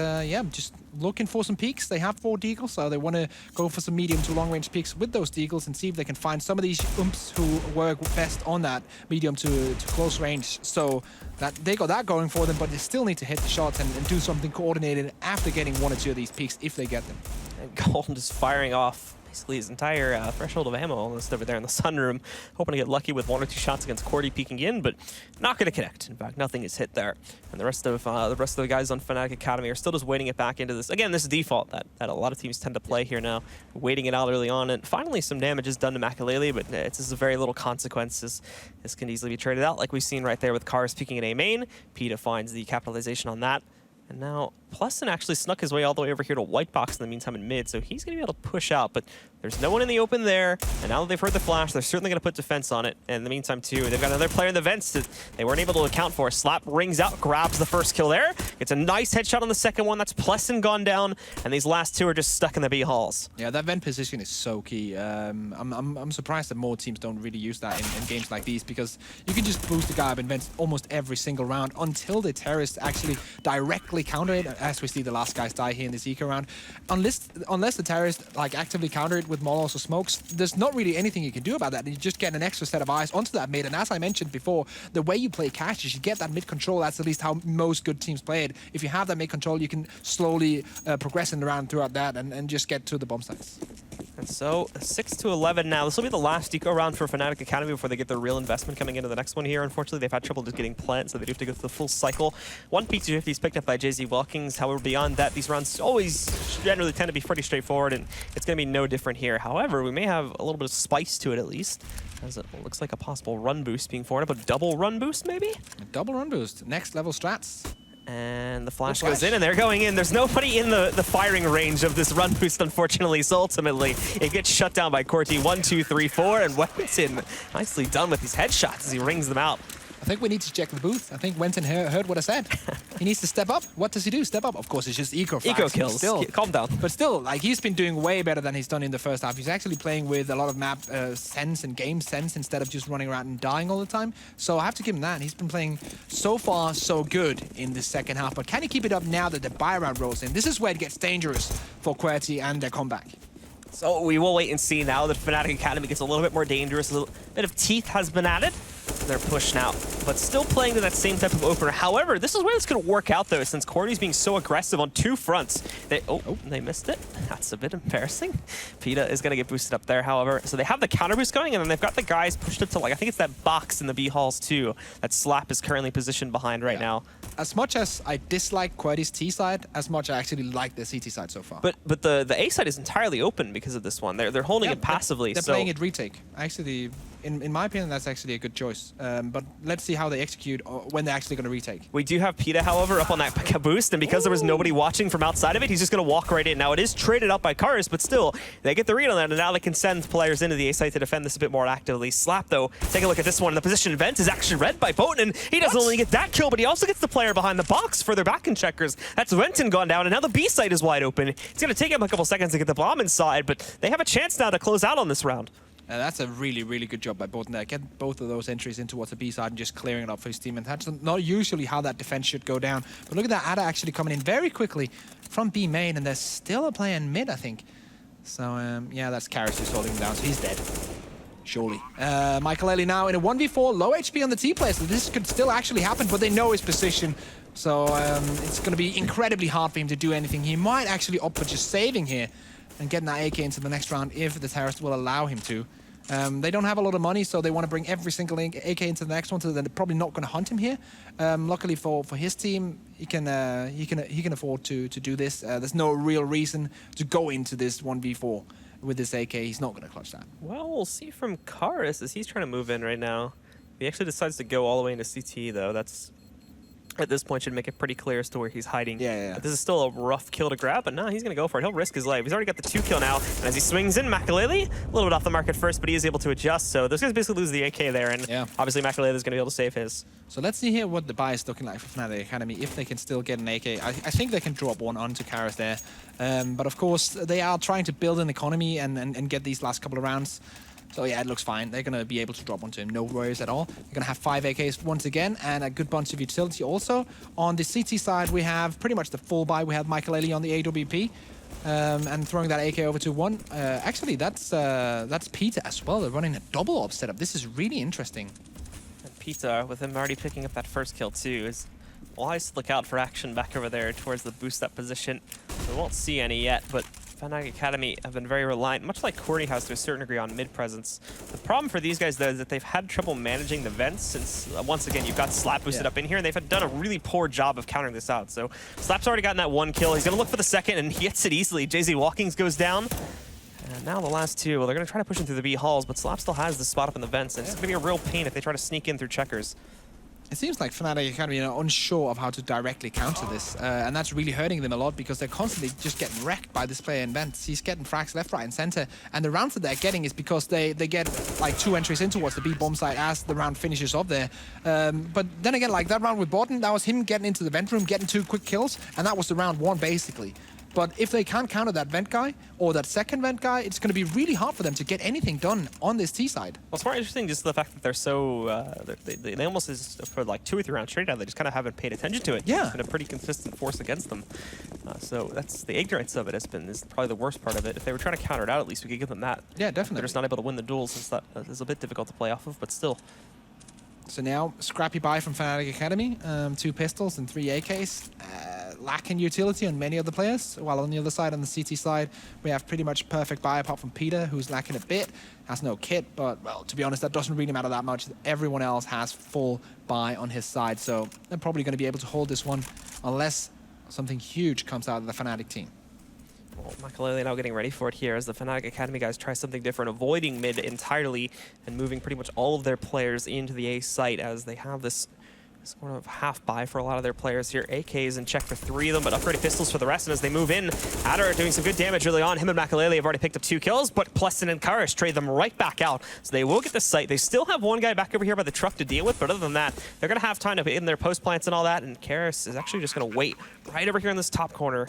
just looking for some peaks. They have 4 deagles, so they want to go for some medium to long range peaks with those deagles and see if they can find some of these umps who work best on that medium to close range. So that they got that going for them, but they still need to hit the shots and do something coordinated after getting 1 or 2 of these peaks if they get them. And Golden just firing off basically his entire threshold of ammo almost over there in the sunroom, hoping to get lucky with 1 or 2 shots against QWERTY peeking in, but not going to connect. In fact, nothing is hit there. And the rest of the guys on Fnatic Academy are still just waiting it back into this. Again, this is default that a lot of teams tend to play here now, waiting it out early on, and finally some damage is done to McAlealy, but it's just a very little consequences. This can easily be traded out, like we've seen right there with Cars peeking at A main. Peta finds the capitalization on that. And now Pleston actually snuck his way all the way over here to White Box in the meantime in mid, so he's going to be able to push out, but there's no one in the open there, and now that they've heard the flash, they're certainly going to put defense on it. And in the meantime, too, they've got another player in the vents that they weren't able to account for. Slap rings out, grabs the first kill there, gets a nice headshot on the second one. That's Pleston gone down, and these last 2 are just stuck in the B halls. Yeah, that vent position is so key. I'm surprised that more teams don't really use that in games like these, because you can just boost the guy up in vents almost every single round until the terrorists actually directly counter it as we see the last guys die here in this eco round. Unless the terrorists like actively counter it with Molotovs or smokes, there's not really anything you can do about that. You just get an extra set of eyes onto that mid, and as I mentioned before, the way you play cash is you get that mid control. That's at least how most good teams play it. If you have that mid control, you can slowly progress in the round throughout that and just get to the bomb sites. And so 6-11 now. This will be the last eco round for Fnatic Academy before they get their real investment coming into the next one here. Unfortunately, they've had trouble just getting plant, so they do have to go through the full cycle. One P250 is picked up by JZ Walkings. However, beyond that, these rounds always generally tend to be pretty straightforward, and it's going to be no different here. However, we may have a little bit of spice to it at least, as it looks like a possible run boost being forwarded up. A double run boost, maybe? A double run boost. Next level strats. And the flash goes in, and they're going in. There's nobody in the firing range of this run boost, unfortunately. So ultimately, it gets shut down by QWERTY. 1, 2, 3, 4, and Wellington nicely done with these headshots as he rings them out. I think we need to check the booth. I think Wenton heard what I said. He needs to step up. What does he do? Step up. Of course, it's just eco frags. Eco kills. Still, calm down. But still, like, he's been doing way better than he's done in the first half. He's actually playing with a lot of map sense and game sense instead of just running around and dying all the time. So I have to give him that. He's been playing so far so good in the second half. But can he keep it up now that the buy round rolls in? This is where it gets dangerous for QWERTY and their comeback. So we will wait and see now that Fnatic Academy gets a little bit more dangerous. A little bit of teeth has been added. They're pushing out, but still playing to that same type of opener. However, this is where it's going to work out, though, since QWERTY's being so aggressive on two fronts. They missed it. That's a bit embarrassing. Peta is going to get boosted up there, however. So they have the counter boost going, and then they've got the guys pushed up to, like, I think it's that box in the B halls, too, that Slap is currently positioned behind right now. As much as I dislike QWERTY's T side, as much I actually like the CT side so far. But the A side is entirely open because of this one. They're holding it passively. They're playing it retake. Actually, in my opinion, that's actually a good choice. But let's see how they execute when they're actually going to retake. We do have Peta, however, up on that boost, and because there was nobody watching from outside of it, he's just going to walk right in. Now, it is traded up by Karis, but still, they get the read on that, and now they can send players into the A site to defend this a bit more actively. Slap, though, take a look at this one. The position event is actually read by Boten, and he doesn't only get that kill, but he also gets the player behind the box further back in checkers. That's Wenton gone down, and now the B site is wide open. It's going to take him a couple seconds to get the bomb inside, but they have a chance now to close out on this round. That's a really, really good job by Boten there. Get both of those entries in towards the B side and just clearing it up for his team. And that's not usually how that defense should go down. But look at that, Ada actually coming in very quickly from B main, and there's still a player in mid, I think. So, yeah, that's Karis who's holding him down, so he's dead. Surely. Michael Ellie now in a 1v4, low HP on the T-player, so this could still actually happen, but they know his position. So, it's going to be incredibly hard for him to do anything. He might actually opt for just saving here and getting that AK into the next round if the terrorists will allow him to. They don't have a lot of money, so they want to bring every single AK into the next one, so they're probably not going to hunt him here. Luckily for his team, he can afford to do this. There's no real reason to go into this 1v4 with this AK. He's not going to clutch that. Well, we'll see from Karis as he's trying to move in right now. He actually decides to go all the way into CT, though. That's, at this point, should make it pretty clear as to where he's hiding. Yeah. But this is still a rough kill to grab, but no, he's going to go for it. He'll risk his life. He's already got the 2 kill now, and as he swings in, Makalele, a little bit off the market first, but he is able to adjust. So those guys basically lose the AK there, and obviously Makalele is going to be able to save his. So let's see here what the buy is looking like for Fnatic Academy, if they can still get an AK. I think they can drop one onto Karis there. But of course, they are trying to build an economy and get these last couple of rounds. So yeah, it looks fine. They're going to be able to drop onto him. No worries at all. They're going to have 5 AKs once again and a good bunch of utility also. On the CT side, we have pretty much the full buy. We have Michael Ellie on the AWP and throwing that AK over to one. Actually, that's Peta as well. They're running a double op setup. This is really interesting. And Peta, with him already picking up that first kill too, is wise to look out for action back over there towards the boost up position. We won't see any yet, but Fnatic Academy have been very reliant, much like QWERTY has to a certain degree, on mid presence. The problem for these guys, though, is that they've had trouble managing the vents since, once again, you've got Slap boosted up in here, and they've done a really poor job of countering this out. So Slap's already gotten that 1 kill. He's going to look for the second, and he gets it easily. JZ Walkings goes down. And now the last 2, well, they're going to try to push him through the B halls, but Slap still has the spot up in the vents, and it's going to be a real pain if they try to sneak in through checkers. It seems like Fnatic are kind of unsure of how to directly counter this, and that's really hurting them a lot because they're constantly just getting wrecked by this player in vents. He's getting frags left, right, and center, and the rounds that they're getting is because they get like 2 entries in towards the B bomb site as the round finishes off there. But then again, like that round with Boten, that was him getting into the vent room, getting 2 quick kills, and that was the round 1 basically. But if they can't counter that vent guy or that second vent guy, it's going to be really hard for them to get anything done on this T side. Well, it's more interesting just the fact that they're so, they almost, for like 2 or 3 rounds straight now, they just kind of haven't paid attention to it. Yeah. It's been a pretty consistent force against them. So that's the ignorance of it is probably the worst part of it. If they were trying to counter it out, at least we could give them that. Yeah, definitely. They're just not able to win the duels since that is a bit difficult to play off of, but still. So now, scrappy buy from Fnatic Academy, 2 pistols and 3 AKs. Lacking utility on many of the players, while on the other side, on the CT side, we have pretty much perfect buy apart from Peter, who's lacking a bit, has no kit, but, well, to be honest, that doesn't really matter that much. Everyone else has full buy on his side, so they're probably going to be able to hold this one unless something huge comes out of the Fnatic team. Well, Makalele now getting ready for it here as the Fnatic Academy guys try something different, avoiding mid entirely and moving pretty much all of their players into the A site as they have this sort of half buy for a lot of their players here. AKs in check for 3 of them, but upgraded pistols for the rest. And as they move in, Adder doing some good damage early on. Him and Makalele have already picked up 2 kills, but Pleston and Karish trade them right back out. So they will get the site. They still have 1 guy back over here by the truck to deal with, but other than that, they're going to have time to put in their post plants and all that. And Karish is actually just going to wait right over here in this top corner.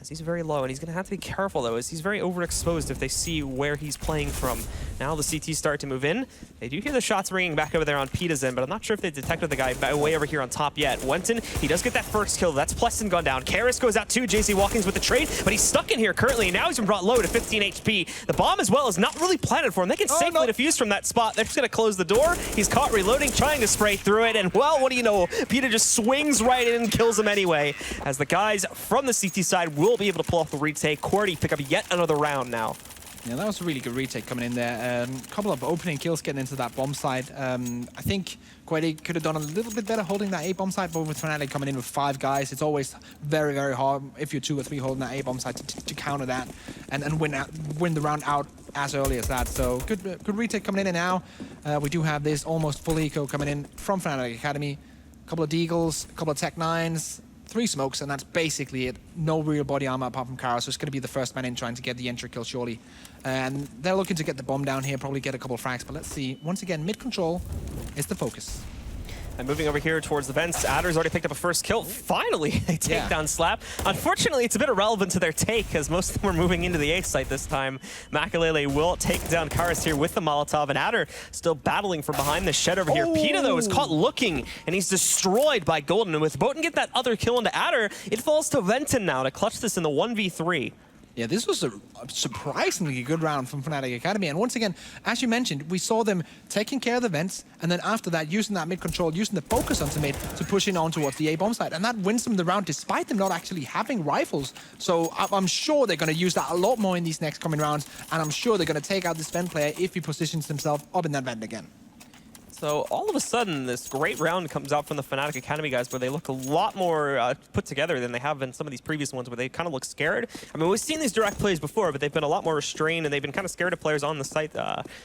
He's very low, and he's going to have to be careful, though, as he's very overexposed if they see where he's playing from. Now the CT start to move in. They do hear the shots ringing back over there on Pita's end, but I'm not sure if they detected the guy way over here on top yet. Wenton, he does get that first kill. That's Pleston gone down. Karis goes out too. JC Walkins with the trade, but he's stuck in here currently, and now he's been brought low to 15 HP. The bomb as well is not really planted for him. They can safely defuse from that spot. They're just going to close the door. He's caught reloading, trying to spray through it, and, well, what do you know? Pita just swings right in and kills him anyway, as the guys from the CT side will be able to pull off the retake. QWERTY pick up yet another round now. Yeah, that was a really good retake coming in there. A couple of opening kills getting into that bomb side. I think QWERTY could have done a little bit better holding that A bomb side, but with Fnatic coming in with 5 guys, it's always very, very hard if you're 2 or 3 holding that A bomb side to counter that and win the round out as early as that. So good retake coming in, and now we do have this almost full eco coming in from Fnatic Academy. A couple of Deagles, a couple of Tech 9s, 3 smokes, and that's basically it. No real body armor apart from Kara, so it's going to be the first man in trying to get the entry kill, surely. And they're looking to get the bomb down here, probably get a couple of frags, but let's see. Once again, mid-control is the focus. And moving over here towards the vents, Adder's already picked up a first kill. Finally, they take down Slap. Unfortunately, it's a bit irrelevant to their take, as most of them are moving into the A site this time. Makalele will take down Karis here with the Molotov, and Adder still battling from behind the shed over here. Pita, though, is caught looking, and he's destroyed by Golden. And with Boten get that other kill into Adder, it falls to Venton now to clutch this in the 1v3. Yeah, this was a surprisingly good round from Fnatic Academy. And once again, as you mentioned, we saw them taking care of the vents, and then after that, using that mid-control, using the focus onto mid to push in on towards the A-bomb side. And that wins them the round, despite them not actually having rifles. So I'm sure they're going to use that a lot more in these next coming rounds, and I'm sure they're going to take out this vent player if he positions himself up in that vent again. So all of a sudden, this great round comes out from the Fnatic Academy guys where they look a lot more put together than they have in some of these previous ones where they kind of look scared. I mean, we've seen these direct plays before, but they've been a lot more restrained and they've been kind of scared of players on the site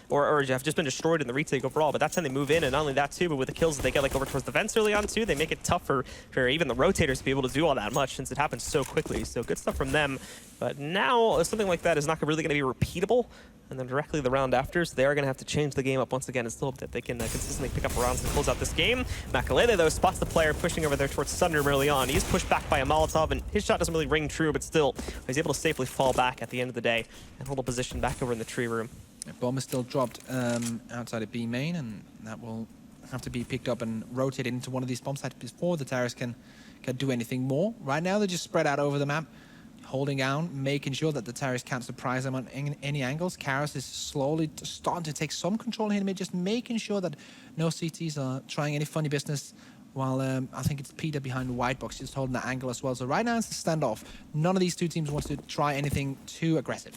or have just been destroyed in the retake overall. But that's when they move in, and not only that too, but with the kills that they get like over towards the vents early on too, they make it tough for even the rotators to be able to do all that much since it happens so quickly. So good stuff from them. But now something like that is not really going to be repeatable. And then directly the round after, so they are going to have to change the game up once again and still hope that they can consistently pick up rounds and close out this game. Makalele, though, spots the player pushing over there towards Sunder early on. He's pushed back by a Molotov, and his shot doesn't really ring true, but still, he's able to safely fall back at the end of the day and hold a position back over in the tree room. The bomb is still dropped outside of B main, and that will have to be picked up and rotated into one of these bomb sites before the terrorists can do anything more. Right now, they're just spread out over the map, holding down, making sure that the terrorists can't surprise them on any angles. Karis is slowly starting to take some control here in mid, just making sure that no CTs are trying any funny business, while I think it's Peter behind the white box just holding the angle as well. So right now it's a standoff. None of these two teams wants to try anything too aggressive.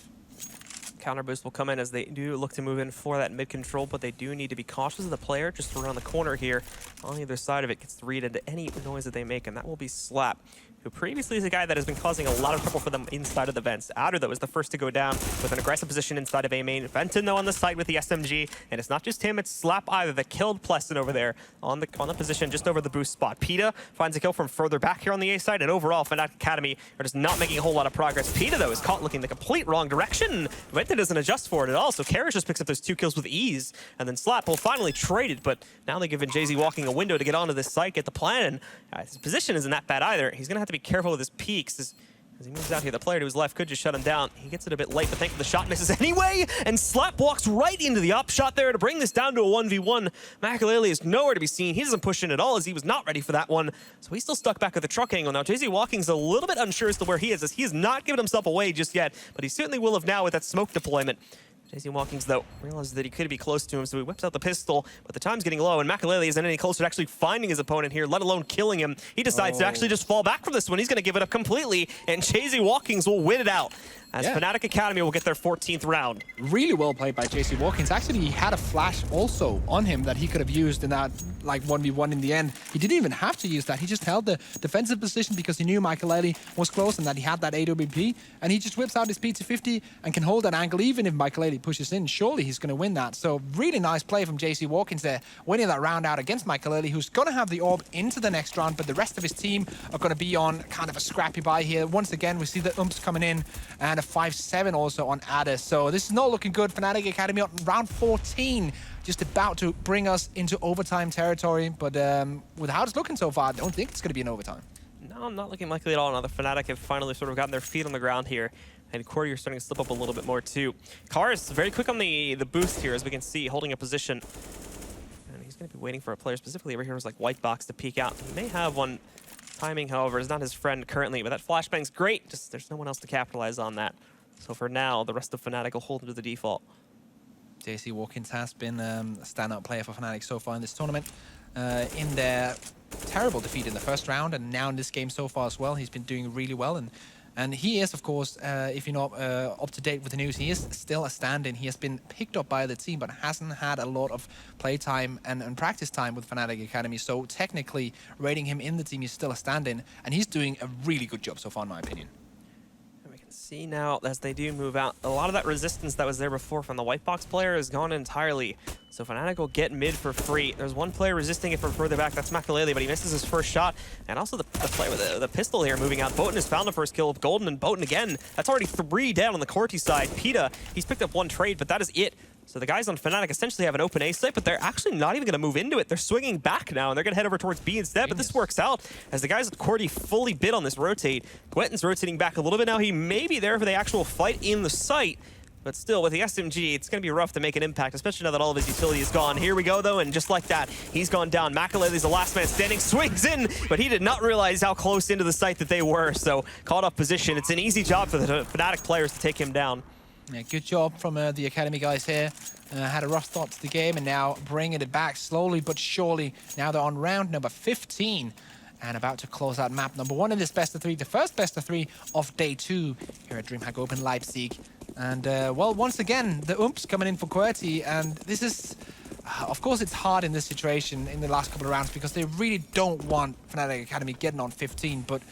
Counter boost will come in as they do look to move in for that mid control, but they do need to be cautious of the player just around the corner here. On the other side of it gets to read into any noise that they make, and that will be Slap, who previously is a guy that has been causing a lot of trouble for them inside of the vents. Adder, though, is the first to go down with an aggressive position inside of A main. Venton, though, on the side with the SMG, and it's not just him, it's Slap either that killed Pleston over there on the position just over the boost spot. Pita finds a kill from further back here on the A side, and overall, Fnatic Academy are just not making a whole lot of progress. Pita, though, is caught looking the complete wrong direction. Venton doesn't adjust for it at all, so Karish just picks up those 2 kills with ease, and then Slap will finally trade it, but now they're giving JZ walking a window to get onto this site, get the plan, and his position isn't that bad either. He's going to have to be careful with his peaks. As he moves out here, the player to his left could just shut him down. He gets it a bit late, but thankfully the shot misses anyway, and Slap walks right into the up shot there to bring this down to a 1v1. Makalele is nowhere to be seen. He doesn't push in at all as he was not ready for that one, so he's still stuck back at the truck angle. Now, JZ Walking's a little bit unsure as to where he is, as he has not given himself away just yet, but he certainly will have now with that smoke deployment. JZ Walkings, though, realizes that he could be close to him, so he whips out the pistol, but the time's getting low, and Makalele isn't any closer to actually finding his opponent here, let alone killing him. He decides to actually just fall back from this one. He's going to give it up completely, and JZ Walkings will win it out, as Fnatic Academy will get their 14th round. Really well played by JC Walkins. Actually, he had a flash also on him that he could have used in that like 1v1 in the end. He didn't even have to use that. He just held the defensive position because he knew Makalele was close and that he had that AWP, and he just whips out his P250 and can hold that angle even if Makalele pushes in. Surely he's going to win that. So really nice play from JC Walkins there, winning that round out against Makalele, who's going to have the orb into the next round, but the rest of his team are going to be on kind of a scrappy buy here. Once again, we see the umps coming in, and a 5-7 also on Adder. So this is not looking good. Fnatic Academy on round 14, just about to bring us into overtime territory. But with how it's looking so far, I don't think it's going to be an overtime. No, not looking likely at all. Now the Fnatic have finally sort of gotten their feet on the ground here. And QWERTY are starting to slip up a little bit more too. Carr is very quick on the boost here, as we can see, holding a position. And he's going to be waiting for a player, specifically over here, who's like White Box, to peek out. He may have one. Timing, however, is not his friend currently, but that flashbang's great. Just there's no one else to capitalize on that. So for now, the rest of Fnatic will hold into the default. JC Walkins has been a standout player for Fnatic so far in this tournament. In their terrible defeat in the first round, and now in this game so far as well, he's been doing really well. And he is, of course, if you're not up to date with the news, he is still a stand-in. He has been picked up by the team, but hasn't had a lot of play time and practice time with Fnatic Academy. So technically, rating him in the team, he's still a stand-in, and he's doing a really good job so far, in my opinion. See now, as they do move out, a lot of that resistance that was there before from the white box player is gone entirely. So Fnatic will get mid for free. There's one player resisting it from further back. That's Makalele, but he misses his first shot. And also the player with the pistol here moving out. Botan has found the first kill of Golden, and Botan again. That's already 3 down on the QWERTY side. Peta, he's picked up 1 trade, but that is it. So the guys on Fnatic essentially have an open A site, but they're actually not even going to move into it. They're swinging back now, and they're going to head over towards B instead. But this works out as the guys at QWERTY fully bid on this rotate. Gwetten's rotating back a little bit now. He may be there for the actual fight in the site. But still, with the SMG, it's going to be rough to make an impact, especially now that all of his utility is gone. Here we go, though, and just like that, he's gone down. Makalele's the last man standing, swings in, but he did not realize how close into the site that they were. So, caught off position. It's an easy job for the Fnatic players to take him down. Yeah, good job from the Academy guys here. Had a rough start to the game, and now bringing it back slowly but surely. Now they're on round number 15. And about to close out map number 1 in this best of 3, the first best of 3 of day 2 here at DreamHack Open Leipzig. And well, once again, the umps coming in for QWERTY, and this is, of course, it's hard in this situation in the last couple of rounds because they really don't want Fnatic Academy getting on 15, but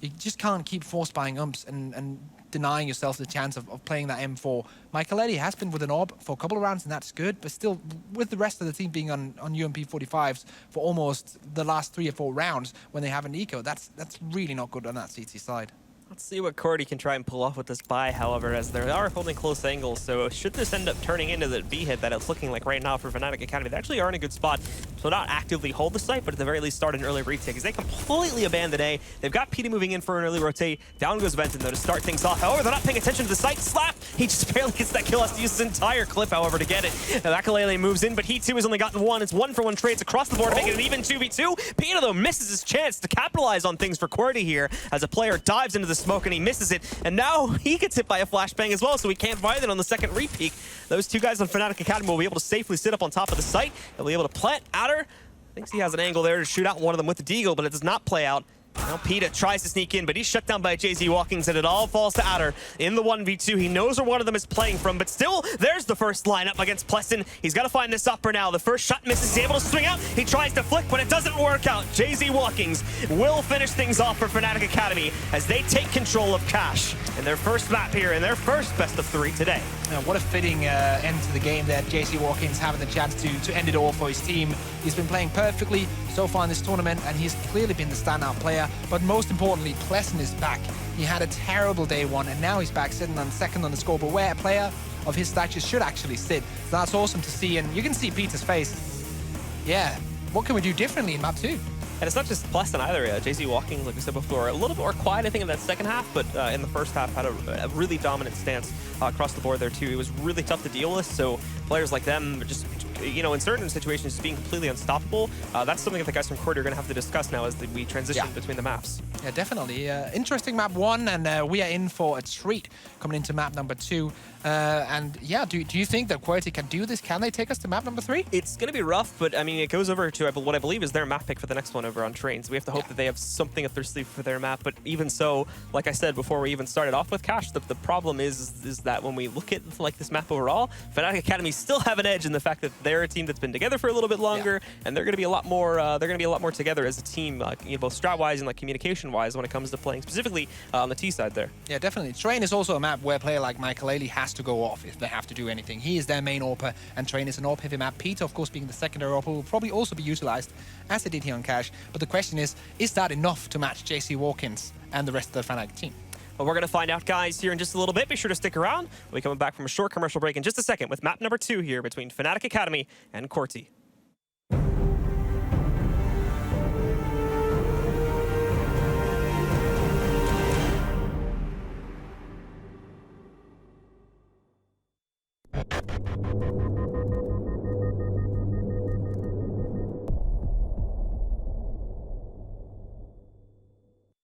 you just can't keep force buying umps and denying yourself the chance of playing that M4. Makalele has been with an orb for a couple of rounds, and that's good, but still, with the rest of the team being on UMP 45s for almost the last 3 or 4 rounds when they have an eco, that's really not good on that CT side. Let's see what QWERTY can try and pull off with this buy, however, as they are holding close angles. So should this end up turning into the B hit that it's looking like right now for Fnatic Academy, they actually are in a good spot. So not actively hold the site, but at the very least start an early retake, because they completely abandoned A. They've got Peta moving in for an early rotate. Down goes Benton, though, to start things off. However, they're not paying attention to the site. Slap! He just barely gets that kill. Has to use his entire clip, however, to get it. Makalele moves in, but he too has only gotten 1. It's 1-for-1 trades across the board, making it an even 2v2. Peta, though, misses his chance to capitalize on things for QWERTY here, as a player dives into the smoke and he misses it. And now he gets hit by a flashbang as well, so he can't find it on the second repeat. Those 2 guys on Fnatic Academy will be able to safely sit up on top of the site. They'll be able to plant Adder. Thinks he has an angle there to shoot out one of them with the deagle, but it does not play out. Now Peta tries to sneak in, but he's shut down by JZ Walkings, and it all falls to Adder in the 1v2. He knows where one of them is playing from, but still, there's the first lineup against Pleston. He's got to find this upper now. The first shot misses. He's able to swing out. He tries to flick, but it doesn't work out. JZ Walkings will finish things off for Fnatic Academy as they take control of Cash in their first map here, in their first best of 3 today. What a fitting end to the game there. JC Walkins having the chance to end it all for his team. He's been playing perfectly so far in this tournament, and he's clearly been the standout player. But most importantly, Pleston is back. He had a terrible day 1, and now he's back sitting on second on the scoreboard, where a player of his stature should actually sit. So that's awesome to see, and you can see Peter's face. Yeah, what can we do differently in map 2? And it's not just Pleasant either. JC Walking, like we said before, a little bit more quiet, I think, in that second half, but in the first half had a really dominant stance across the board there, too. It was really tough to deal with, so players like them just, you know, in certain situations, just being completely unstoppable. That's something that the guys from QWERTY are going to have to discuss now as we transition between the maps. Yeah, definitely. Interesting map 1, and we are in for a treat coming into map number 2. And yeah, do you think that QWERTY can do this? Can they take us to map number 3? It's going to be rough, but I mean, it goes over to what I believe is their map pick for the next one over on Trains. We have to hope that they have something up their sleeve for their map, but even so, like I said before we even started off with Cash, the problem is that when we look at like this map overall, Fnatic Academy still have an edge in the fact that they're a team that's been together for a little bit longer, and they're going to be a lot more together as a team, you know, both strat-wise and like communication-wise when it comes to playing specifically on the T side there. Yeah, definitely. Train is also a map where a player like Michael Ailey has to go off if they have to do anything. He is their main AWPer, and Train is an AWP heavy map. Peter, of course, being the secondary AWPer, will probably also be utilized as they did here on Cash. But the question is that enough to match JC Walkins and the rest of the Fnatic team? Well, we're going to find out, guys, here in just a little bit. Be sure to stick around. We'll be coming back from a short commercial break in just a second with map number 2 here between Fnatic Academy and QWERTY.